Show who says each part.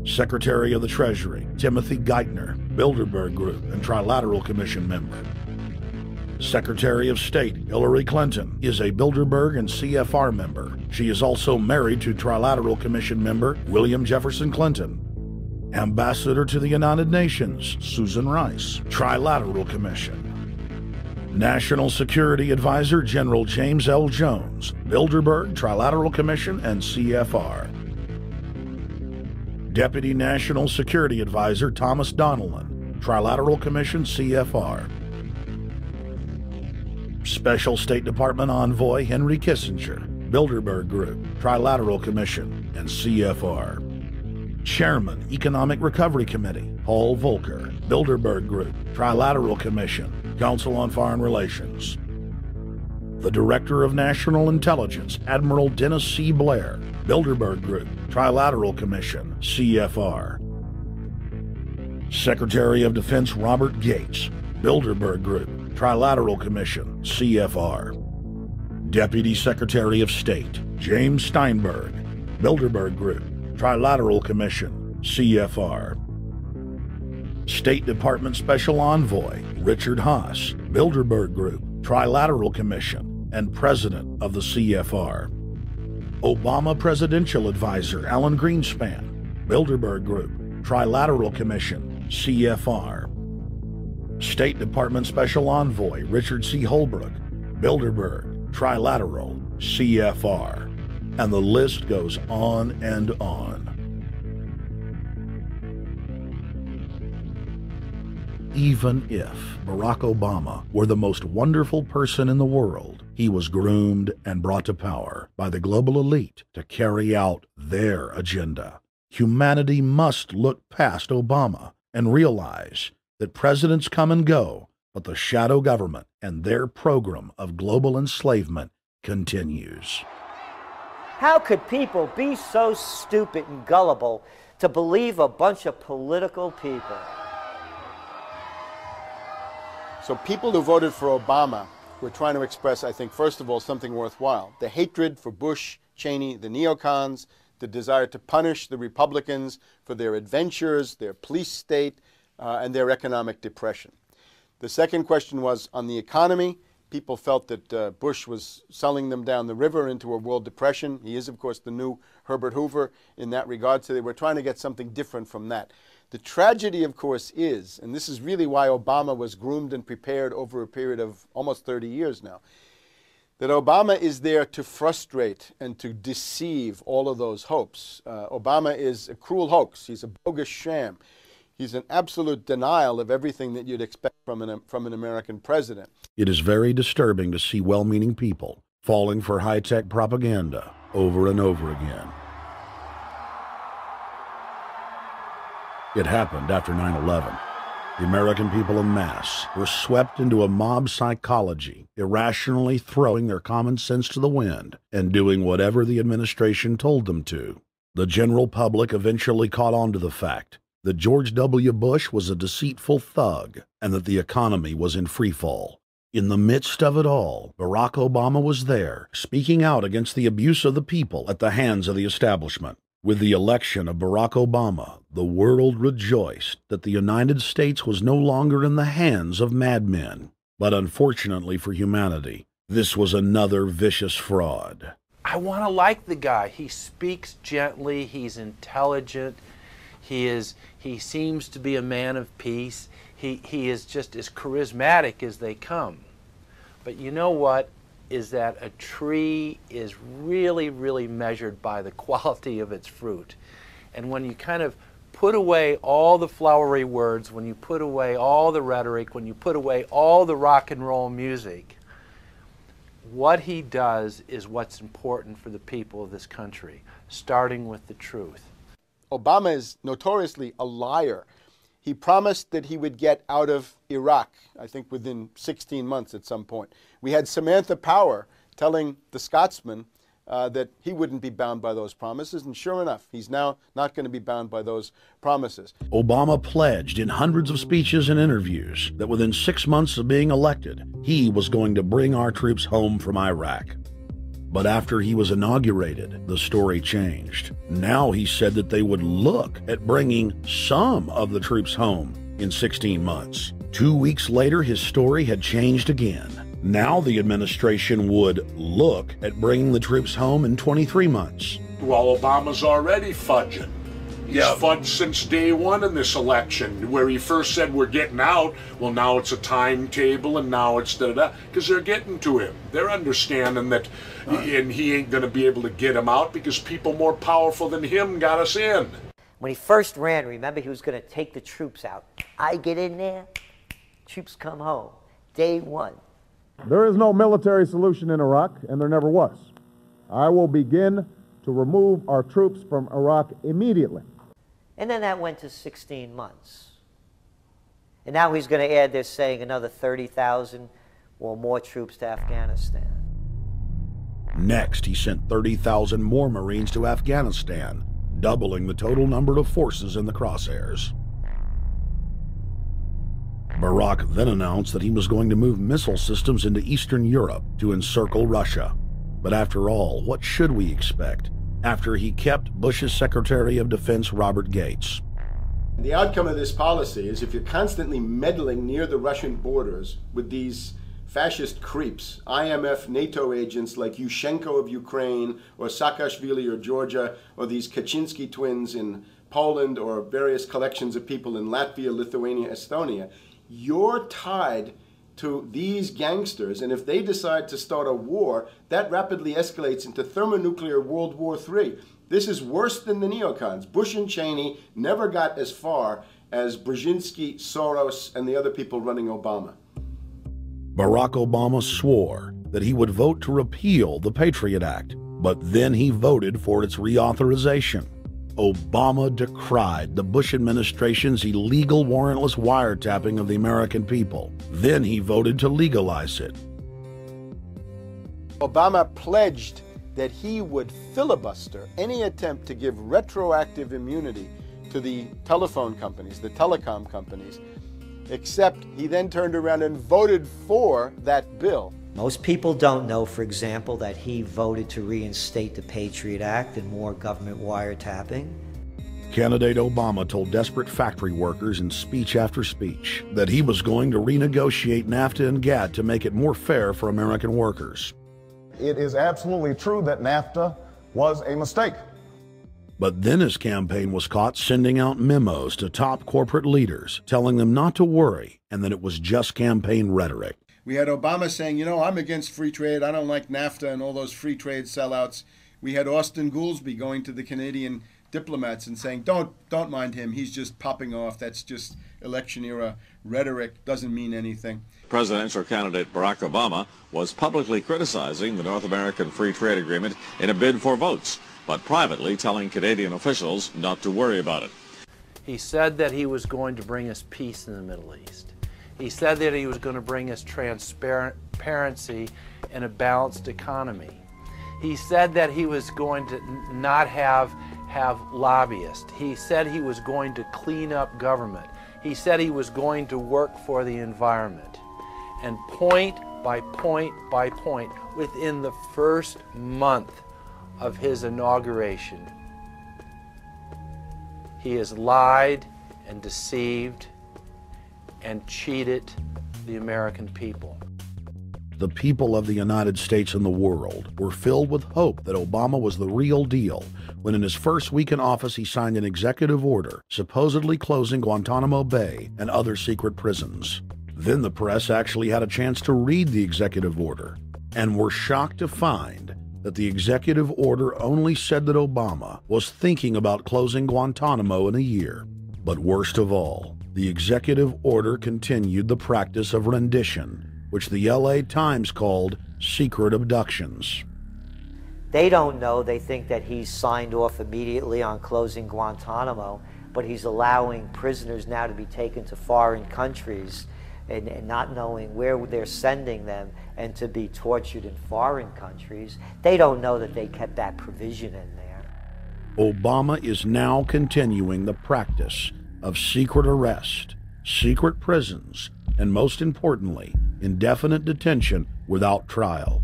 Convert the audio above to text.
Speaker 1: Secretary of the Treasury, Timothy Geithner, Bilderberg Group and Trilateral Commission member. Secretary of State Hillary Clinton is a Bilderberg and CFR member. She is also married to Trilateral Commission member William Jefferson Clinton. Ambassador to the United Nations Susan Rice, Trilateral Commission. National Security Advisor General James L. Jones, Bilderberg, Trilateral Commission, and CFR. Deputy National Security Advisor Thomas Donilon, Trilateral Commission, CFR. Special State Department Envoy Henry Kissinger, Bilderberg Group, Trilateral Commission, and CFR. Chairman, Economic Recovery Committee, Paul Volcker, Bilderberg Group, Trilateral Commission, Council on Foreign Relations. The Director of National Intelligence, Admiral Dennis C. Blair, Bilderberg Group, Trilateral Commission, CFR. Secretary of Defense Robert Gates, Bilderberg Group, Trilateral Commission, CFR. Deputy Secretary of State James Steinberg, Bilderberg Group, Trilateral Commission, CFR. State Department Special Envoy Richard Haass, Bilderberg Group, Trilateral Commission, and President of the CFR. Obama Presidential Advisor Alan Greenspan, Bilderberg Group, Trilateral Commission, CFR. State Department Special Envoy Richard C. Holbrooke, Bilderberg, Trilateral, CFR. And the list goes on and on. Even if Barack Obama were the most wonderful person in the world, he was groomed and brought to power by the global elite to carry out their agenda. Humanity must look past Obama and realize that presidents come and go, but the shadow government and their program of global enslavement continues.
Speaker 2: How could people be so stupid and gullible to believe a bunch of political people?
Speaker 3: So people who voted for Obama were trying to express, I think, first of all, something worthwhile. The hatred for Bush, Cheney, the neocons, the desire to punish the Republicans for their adventures, their police state, and their economic depression. The second question was on the economy. People felt that Bush was selling them down the river into a world depression. He is, of course, the new Herbert Hoover in that regard, so they were trying to get something different from that. The tragedy, of course, is, and this is really why Obama was groomed and prepared over a period of almost 30 years now, that Obama is there to frustrate and to deceive all of those hopes. Obama is a cruel hoax. He's a bogus sham. He's an absolute denial of everything that you'd expect from an American president.
Speaker 1: It is very disturbing to see well-meaning people falling for high-tech propaganda over and over again. It happened after 9/11. The American people en masse were swept into a mob psychology, irrationally throwing their common sense to the wind and doing whatever the administration told them to. The general public eventually caught on to the fact that George W. Bush was a deceitful thug and that the economy was in freefall. In the midst of it all, Barack Obama was there, speaking out against the abuse of the people at the hands of the establishment. With the election of Barack Obama, the world rejoiced that the United States was no longer in the hands of madmen. But unfortunately for humanity, this was another vicious fraud.
Speaker 4: I want to like the guy. He speaks gently, he's intelligent, he seems to be a man of peace. He is just as charismatic as they come. But you know what? Is that a tree is really, really measured by the quality of its fruit. And when you kind of put away all the flowery words, when you put away all the rhetoric, when you put away all the rock and roll music, what he does is what's important for the people of this country, starting with the truth.
Speaker 3: Obama is notoriously a liar. He promised that he would get out of Iraq, I think within 16 months at some point. We had Samantha Power telling the Scotsman that he wouldn't be bound by those promises, and sure enough, he's now not going to be bound by those promises.
Speaker 1: Obama pledged in hundreds of speeches and interviews that within 6 months of being elected, he was going to bring our troops home from Iraq. But after he was inaugurated, the story changed. Now he said that they would look at bringing some of the troops home in 16 months. 2 weeks later, his story had changed again. Now the administration would look at bringing the troops home in 23 months.
Speaker 5: Well, Obama's already fudging. He's fudged since day one in this election, where he first said we're getting out. Well, now it's a timetable, and now it's da-da-da, because they're getting to him. They're understanding that, and he ain't going to be able to get him out because people more powerful than him got us in.
Speaker 2: When he first ran, remember, he was going to take the troops out. I get in there, troops come home. Day one.
Speaker 6: There is no military solution in Iraq, and there never was. I will begin to remove our troops from Iraq immediately.
Speaker 2: And then that went to 16 months. And now he's going to add, they're saying, another 30,000 or more troops to Afghanistan.
Speaker 1: Next, he sent 30,000 more Marines to Afghanistan, doubling the total number of forces in the crosshairs. Barack then announced that he was going to move missile systems into Eastern Europe to encircle Russia. But after all, what should we expect after he kept Bush's Secretary of Defense Robert Gates?
Speaker 3: The outcome of this policy is if you're constantly meddling near the Russian borders with these fascist creeps, IMF, NATO agents like Yushchenko of Ukraine or Saakashvili or Georgia, or these Kaczynski twins in Poland, or various collections of people in Latvia, Lithuania, Estonia, you're tied to these gangsters, and if they decide to start a war, that rapidly escalates into thermonuclear World War III. This is worse than the neocons. Bush and Cheney never got as far as Brzezinski, Soros, and the other people running Obama.
Speaker 1: Barack Obama swore that he would vote to repeal the Patriot Act, but then he voted for its reauthorization. Obama decried the Bush administration's illegal warrantless wiretapping of the American people. Then he voted to legalize it.
Speaker 3: Obama pledged that he would filibuster any attempt to give retroactive immunity to the telephone companies, the telecom companies, except he then turned around and voted for that bill.
Speaker 2: Most people don't know, for example, that he voted to reinstate the Patriot Act and more government wiretapping.
Speaker 1: Candidate Obama told desperate factory workers in speech after speech that he was going to renegotiate NAFTA and GATT to make it more fair for American workers.
Speaker 6: It is absolutely true that NAFTA was a mistake.
Speaker 1: But then his campaign was caught sending out memos to top corporate leaders, telling them not to worry and that it was just campaign rhetoric.
Speaker 3: We had Obama saying, you know, I'm against free trade. I don't like NAFTA and all those free trade sellouts. We had Austin Goolsbee going to the Canadian diplomats and saying, don't mind him. He's just popping off. That's just election era rhetoric. Doesn't mean anything.
Speaker 7: Presidential candidate Barack Obama was publicly criticizing the North American Free Trade Agreement in a bid for votes, but privately telling Canadian officials not to worry about it.
Speaker 4: He said that he was going to bring us peace in the Middle East. He said that he was going to bring us transparency and a balanced economy. He said that he was going to not have lobbyists. He said he was going to clean up government. He said he was going to work for the environment. And point by point by point, within the first month of his inauguration, he has lied and deceived and cheated the American people.
Speaker 1: The people of the United States and the world were filled with hope that Obama was the real deal when in his first week in office he signed an executive order supposedly closing Guantanamo Bay and other secret prisons. Then the press actually had a chance to read the executive order and were shocked to find that the executive order only said that Obama was thinking about closing Guantanamo in a year. But worst of all, the executive order continued the practice of rendition, which the LA Times called secret abductions.
Speaker 2: They don't know. They think that he's signed off immediately on closing Guantanamo, but he's allowing prisoners now to be taken to foreign countries and not knowing where they're sending them and to be tortured in foreign countries. They don't know that they kept that provision in there.
Speaker 1: Obama is now continuing the practice of secret arrest, secret prisons, and most importantly, indefinite detention without trial.